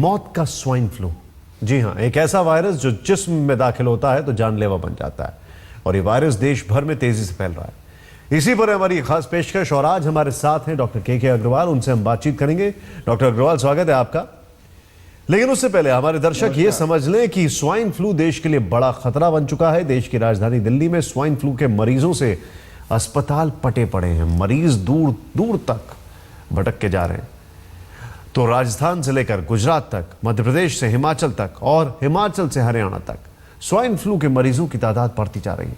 मौत का swine flu, जी हां, एक ऐसा वायरस जो जिस्म में दाखिल होता है तो जानलेवा बन जाता है और ये वायरस देश भर में तेजी से फैल रहा है। इसी पर हमारी खास पेशकश और आज हमारे साथ हैं डॉक्टर के अग्रवाल, उनसे हम बातचीत करेंगे। डॉक्टर अग्रवाल, स्वागत है आपका। लेकिन उससे पहले हमारे दर्शक ये समझ लें कि स्वाइन फ्लू देश के लिए बड़ा खतरा बन चुका है। देश की राजधानी दिल्ली में स्वाइन फ्लू के मरीजों से अस्पताल पटे पड़े हैं। मरीज दूर दूर तक भटक के जा रहे हैं। तो राजस्थान से लेकर गुजरात तक, मध्य प्रदेश से हिमाचल तक और हिमाचल से हरियाणा तक स्वाइन फ्लू के मरीजों की तादाद बढ़ती जा रही है।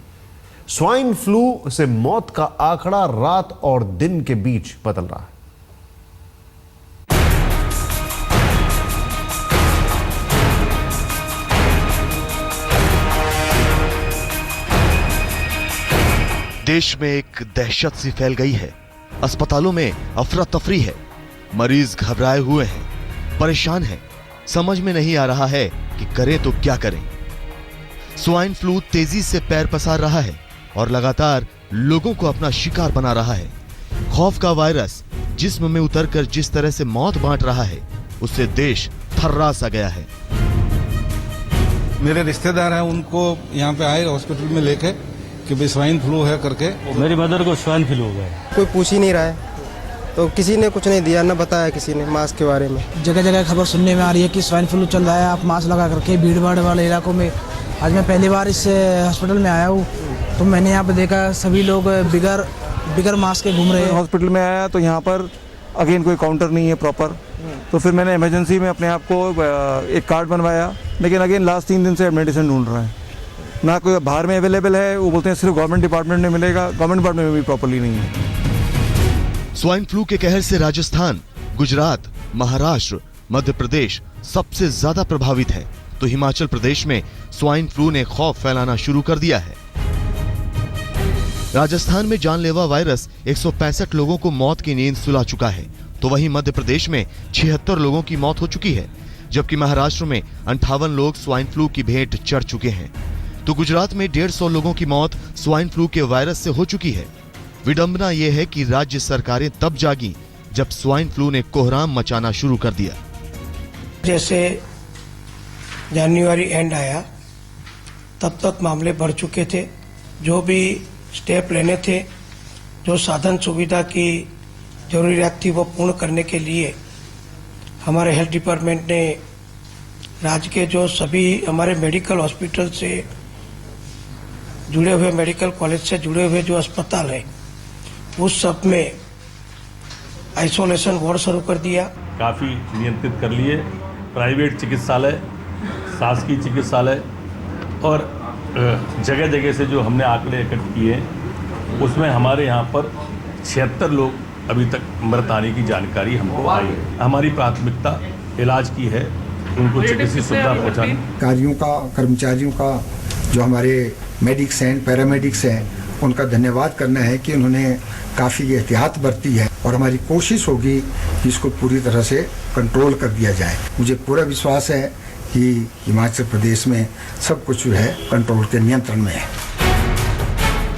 स्वाइन फ्लू से मौत का आंकड़ा रात और दिन के बीच बदल रहा है। देश में एक दहशत सी फैल गई है। अस्पतालों में अफरा तफरी है। मरीज घबराए हुए हैं, परेशान हैं। समझ में नहीं आ रहा है कि करें तो क्या करें। स्वाइन फ्लू तेजी से पैर पसार रहा है और लगातार लोगों को अपना शिकार बना रहा है। खौफ का वायरस जिस्म में उतरकर जिस तरह से मौत बांट रहा है, उससे देश थर्रा सा गया है। मेरे रिश्तेदार हैं, उनको यहाँ पे आए हॉस्पिटल में लेके कि भाई स्वाइन फ्लू है करके। मेरी मदर को स्वाइन फ्लू हो गया। कोई पूछ ही नहीं रहा है, तो किसी ने कुछ नहीं दिया, न बताया किसी ने मास्क के बारे में। जगह जगह खबर सुनने में आ रही है कि स्वाइन फ्लू चल रहा है, आप मास्क लगा करके भीड़ भाड़ वाले इलाकों में। आज मैं पहली बार इस हॉस्पिटल में आया हूँ, तो मैंने यहाँ पे देखा सभी लोग बिगर मास्क के घूम रहे हैं। हॉस्पिटल में आया तो यहाँ पर अगेन कोई काउंटर नहीं है प्रॉपर, तो फिर मैंने इमरजेंसी में अपने आप को एक कार्ड बनवाया, लेकिन अगेन लास्ट 3 दिन से मेडिसिन ढूंढ रहे हैं। ना कोई बाहर में अवेलेबल है, वो बोलते हैं सिर्फ गवर्नमेंट डिपार्टमेंट में मिलेगा, गवर्नमेंट डिपार्टमेंट में भी प्रॉपरली नहीं है। स्वाइन फ्लू के कहर से राजस्थान, गुजरात, महाराष्ट्र, मध्य प्रदेश सबसे ज्यादा प्रभावित है, तो हिमाचल प्रदेश में स्वाइन फ्लू ने खौफ फैलाना शुरू कर दिया है। राजस्थान में जानलेवा वायरस 165 लोगों को मौत की नींद सुला चुका है, तो वहीं मध्य प्रदेश में 76 लोगों की मौत हो चुकी है, जबकि महाराष्ट्र में 58 लोग स्वाइन फ्लू की भेंट चढ़ चुके हैं। तो गुजरात में 150 लोगों की मौत स्वाइन फ्लू के वायरस से हो चुकी है। विडंबना यह है कि राज्य सरकारें तब जागी जब स्वाइन फ्लू ने कोहराम मचाना शुरू कर दिया। जैसे जनवरी एंड आया, तब तक मामले बढ़ चुके थे। जो भी स्टेप लेने थे, जो साधन सुविधा की जरूरियात थी, वो पूर्ण करने के लिए हमारे हेल्थ डिपार्टमेंट ने राज्य के जो सभी हमारे मेडिकल हॉस्पिटल से जुड़े हुए, मेडिकल कॉलेज से जुड़े हुए जो अस्पताल है, उस सब में आइसोलेशन वार्ड शुरू कर दिया। काफी नियंत्रित कर लिए। प्राइवेट चिकित्सालय, शासकीय चिकित्सालय और जगह जगह से जो हमने आंकड़े एकत्र किए, उसमें हमारे यहाँ पर 76 लोग अभी तक मृत आने की जानकारी हमको आई है। हमारी प्राथमिकता इलाज की है, उनको चिकित्सीय सुविधा पहुँचाने। कार्यों का, कर्मचारियों का, जो हमारे मेडिक्स हैं, पैरामेडिक्स हैं, उनका धन्यवाद करना है कि उन्होंने काफ़ी एहतियात बरती है और हमारी कोशिश होगी कि इसको पूरी तरह से कंट्रोल कर दिया जाए। मुझे पूरा विश्वास है कि हिमाचल प्रदेश में सब कुछ जो है कंट्रोल के नियंत्रण में है।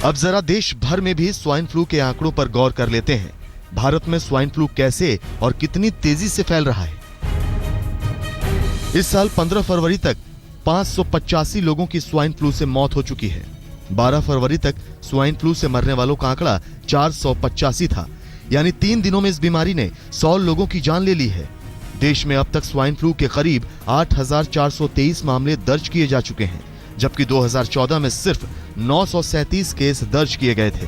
अब जरा देश भर में भी स्वाइन फ्लू के आंकड़ों पर गौर कर लेते हैं। भारत में स्वाइन फ्लू कैसे और कितनी तेजी से फैल रहा है। इस साल 15 फरवरी तक 585 लोगों की स्वाइन फ्लू से मौत हो चुकी है। 12 फरवरी तक स्वाइन फ्लू से मरने वालों का आंकड़ा 485 था, यानी 3 दिनों में इस बीमारी ने 100 लोगों की जान ले ली है। देश में अब तक स्वाइन फ्लू के करीब 8423 मामले दर्ज किए जा चुके हैं, जबकि 2014 में सिर्फ 937 केस दर्ज किए गए थे।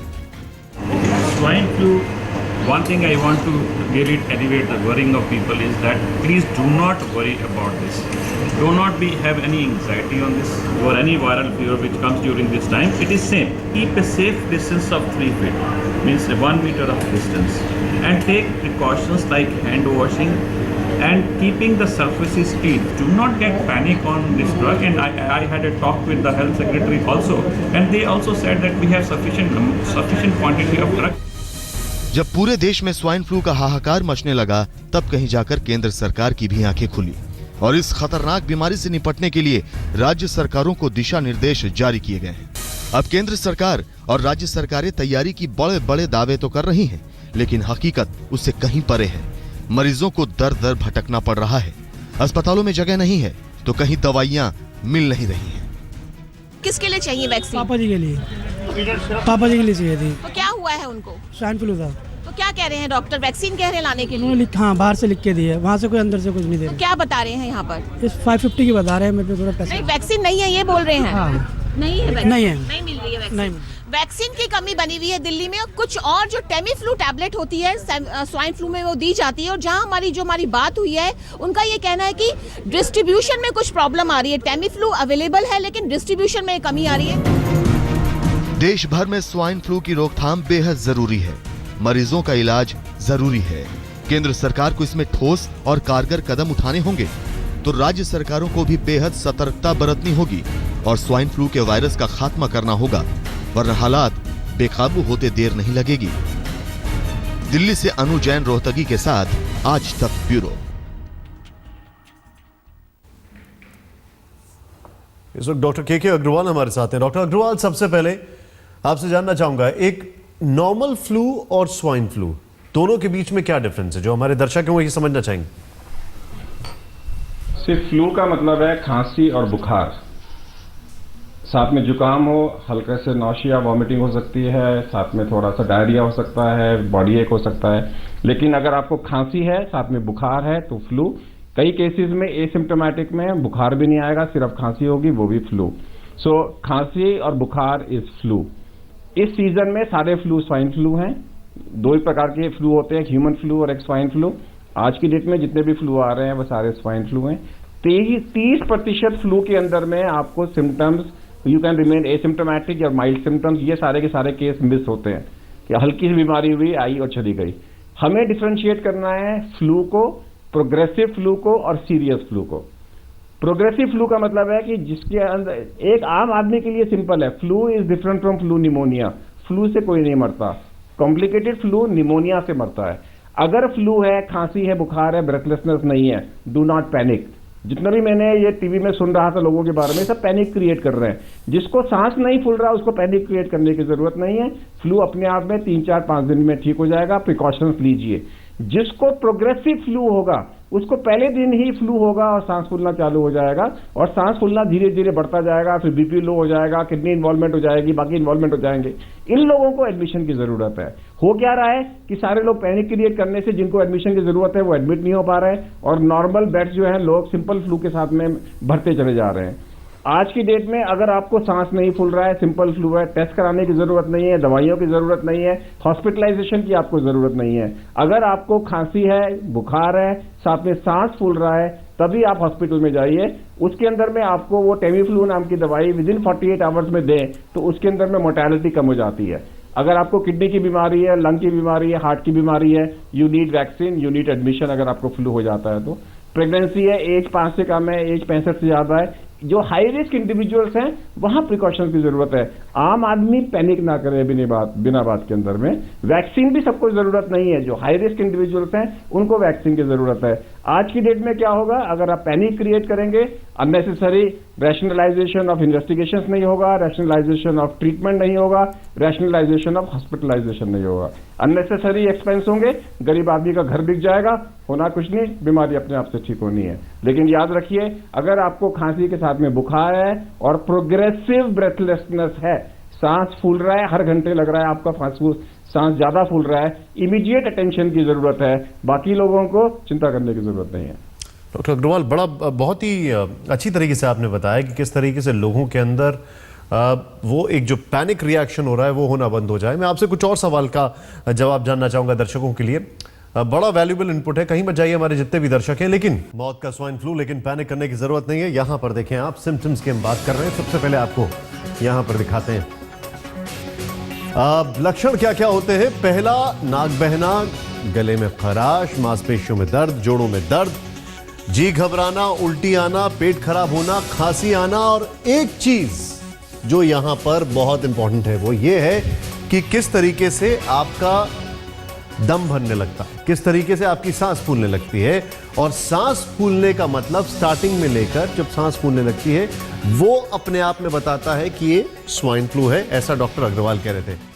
Swine flu, one thing I want to really alleviate the worrying of people is that please do not worry about this. Do not have any anxiety on this or any viral fever which comes during this time. It is safe. Keep a safe distance of 3 feet, means 1 meter of distance, and take precautions like hand washing and keeping the surfaces clean. Do not get panic on this drug. And I had a talk with the health secretary also, and they also said that we have sufficient quantity of drug. जब पूरे देश में swine flu का हाहाकार मचने लगा, तब कहीं जाकर केंद्र सरकार की भी आंखें खुली और इस खतरनाक बीमारी से निपटने के लिए राज्य सरकारों को दिशा निर्देश जारी किए गए हैं। अब केंद्र सरकार और राज्य सरकारें तैयारी की बड़े बड़े दावे तो कर रही हैं, लेकिन हकीकत उससे कहीं परे है। मरीजों को दर दर भटकना पड़ रहा है। अस्पतालों में जगह नहीं है तो कहीं दवाइयां मिल नहीं रही हैं। किसके लिए चाहिए वैक्सीन? पापा जी के लिए चाहिए थी। तो क्या हुआ है उनको? स्वाइन फ्लू था। तो क्या कह रहे हैं डॉक्टर? वैक्सीन कह रहे हैं लाने के लिए? उन्होंने हाँ बाहर से लिख के दी है, वहाँ से कोई अंदर से कुछ नहीं दे तो रहे। क्या बता रहे हैं यहाँ पर? इस 550 की बता रहे हैं, मेरे को थोड़ा पैसा नहीं, वैक्सीन नहीं है ये बोल रहे हैं। हाँ नहीं है वैक्सीन? नहीं है, नहीं मिल रही है वैक्सीन। नहीं। वैक्सीन की कमी बनी हुई है दिल्ली में। और कुछ और जो टेमीफ्लू टैबलेट होती है स्वाइन फ्लू में वो दी जाती है। और जहां हमारी बात हुई है उनका ये कहना है कि डिस्ट्रीब्यूशन में कुछ प्रॉब्लम आ रही है। टेमीफ्लू अवेलेबल है लेकिन डिस्ट्रीब्यूशन में कमी आ रही है। देश भर में स्वाइन फ्लू की रोकथाम बेहद जरूरी है। मरीजों का इलाज जरूरी है। केंद्र सरकार को इसमें ठोस और कारगर कदम उठाने होंगे तो राज्य सरकारों को भी बेहद सतर्कता बरतनी होगी और स्वाइन फ्लू के वायरस का खात्मा करना होगा, वरना हालात बेकाबू होते देर नहीं लगेगी। दिल्ली से अनु जैन रोहतगी के साथ आज तक ब्यूरो। इस वक्त डॉक्टर के अग्रवाल हमारे साथ हैं। डॉक्टर अग्रवाल, सबसे पहले आपसे जानना चाहूंगा, एक नॉर्मल फ्लू और स्वाइन फ्लू दोनों के बीच में क्या डिफरेंस है, जो हमारे दर्शक हैं वो ये समझना चाहेंगे। सिर्फ फ्लू का मतलब है खांसी और बुखार, साथ में जुकाम हो, हल्के से नौशिया वॉमिटिंग हो सकती है, साथ में थोड़ा सा डायरिया हो सकता है, बॉडी एक हो सकता है। लेकिन अगर आपको खांसी है साथ में बुखार है तो फ्लू। कई केसेस में एसिम्प्टोमेटिक में बुखार भी नहीं आएगा, सिर्फ खांसी होगी, वो भी फ्लू। सो खांसी और बुखार इज फ्लू। इस सीजन में सारे फ्लू स्वाइन फ्लू हैं। दो ही प्रकार के फ्लू होते हैं, ह्यूमन फ्लू और एक स्वाइन फ्लू। आज की डेट में जितने भी फ्लू आ रहे हैं वो सारे स्वाइन फ्लू हैं। 30% फ्लू के अंदर में आपको symptoms, you can remain asymptomatic या माइल्ड सिम्टम्स, ये सारे के सारे केस मिस होते हैं कि हल्की सी बीमारी हुई, आई और चली गई। हमें डिफरेंशिएट करना है फ्लू को, प्रोग्रेसिव फ्लू को और सीरियस फ्लू को। प्रोग्रेसिव फ्लू का मतलब है कि जिसके अंदर एक आम आदमी के लिए सिंपल है, flu is different from flu pneumonia. Flu से कोई नहीं मरता, कॉम्प्लिकेटेड फ्लू निमोनिया से मरता है। अगर फ्लू है, खांसी है, बुखार है, ब्रेथलेसनेस नहीं है, डू नॉट पैनिक। जितना भी मैंने ये टीवी में सुन रहा था लोगों के बारे में, सब पैनिक क्रिएट कर रहे हैं। जिसको सांस नहीं फूल रहा उसको पैनिक क्रिएट करने की जरूरत नहीं है। फ्लू अपने आप में 3, 4, 5 दिन में ठीक हो जाएगा, प्रिकॉशंस लीजिए। जिसको प्रोग्रेसिव फ्लू होगा उसको पहले दिन ही फ्लू होगा और सांस फूलना चालू हो जाएगा, और सांस फूलना धीरे धीरे बढ़ता जाएगा, फिर बीपी लो हो जाएगा, किडनी इन्वॉल्वमेंट हो जाएगी, बाकी इन्वॉल्वमेंट हो जाएंगे। इन लोगों को एडमिशन की जरूरत है। हो क्या रहा है कि सारे लोग पैनिक क्रिएट करने से जिनको एडमिशन की जरूरत है वो एडमिट नहीं हो पा रहे हैं, और नॉर्मल बेड्स जो है लोग सिंपल फ्लू के साथ में भरते चले जा रहे हैं। आज की डेट में अगर आपको सांस नहीं फूल रहा है, सिंपल फ्लू है, टेस्ट कराने की जरूरत नहीं है, दवाइयों की जरूरत नहीं है, हॉस्पिटलाइजेशन की आपको जरूरत नहीं है। अगर आपको खांसी है, बुखार है, साथ में सांस फूल रहा है, तभी आप हॉस्पिटल में जाइए। उसके अंदर में आपको वो टेमीफ्लू नाम की दवाई विदिन 48 आवर्स में दें तो उसके अंदर में मोर्टेलिटी कम हो जाती है। अगर आपको किडनी की बीमारी है, लंग की बीमारी है, हार्ट की बीमारी है, you need vaccine, you need admission. अगर आपको फ्लू हो जाता है तो प्रेगनेंसी है, एज 5 से कम है, एज 65 से ज्यादा है, जो हाई रिस्क इंडिविजुअल्स हैं वहां प्रिकॉशन की जरूरत है। आम आदमी पैनिक ना करे बिना बात के अंदर में। वैक्सीन भी सबको जरूरत नहीं है, जो हाई रिस्क इंडिविजुअल्स हैं उनको वैक्सीन की जरूरत है। आज की डेट में क्या होगा, अगर आप पैनिक क्रिएट करेंगे, अननेसेसरी रैशनलाइजेशन ऑफ इन्वेस्टिगेशंस नहीं होगा, रैशनलाइजेशन ऑफ ट्रीटमेंट नहीं होगा, रैशनलाइजेशन ऑफ हॉस्पिटलाइजेशन नहीं होगा, अननेसेसरी एक्सपेंस होंगे, गरीब आदमी का घर बिक जाएगा, होना कुछ नहीं, बीमारी अपने आप से ठीक होनी है। लेकिन याद रखिए, अगर आपको खांसी के साथ में बुखार है और प्रोग्रेसिव ब्रेथलेसनेस है, सांस फूल रहा है, हर घंटे लग रहा है आपका सांस ज्यादा फूल रहा है, इमीडिएट अटेंशन की जरूरत है। बाकी लोगों को चिंता करने की जरूरत नहीं है। डॉक्टर अग्रवाल, बहुत ही अच्छी तरीके से आपने बताया कि किस तरीके से लोगों के अंदर वो एक जो पैनिक रिएक्शन हो रहा है वो होना बंद हो जाए। मैं आपसे कुछ और सवाल का जवाब जानना चाहूंगा दर्शकों के लिए। बड़ा वैल्यूबल इनपुट है, कहीं मत जाइए हमारे जितने भी दर्शक हैं। लेकिन मौत का स्वाइन फ्लू, लेकिन पैनिक करने की जरूरत नहीं है। यहां पर देखें आप, सिम्टम्स की हम बात कर रहे हैं। सबसे पहले आपको यहां पर दिखाते हैं लक्षण क्या क्या होते हैं। पहला, नाक बहना, गले में खराश, मांसपेशियों में दर्द, जोड़ों में दर्द, जी घबराना, उल्टी आना, पेट खराब होना, खांसी आना, और एक चीज जो यहां पर बहुत इंपॉर्टेंट है वो ये है कि किस तरीके से आपका दम भरने लगता है, किस तरीके से आपकी सांस फूलने लगती है। और सांस फूलने का मतलब स्टार्टिंग में लेकर जब सांस फूलने लगती है वो अपने आप में बताता है कि ये स्वाइन फ्लू है, ऐसा डॉक्टर अग्रवाल कह रहे थे।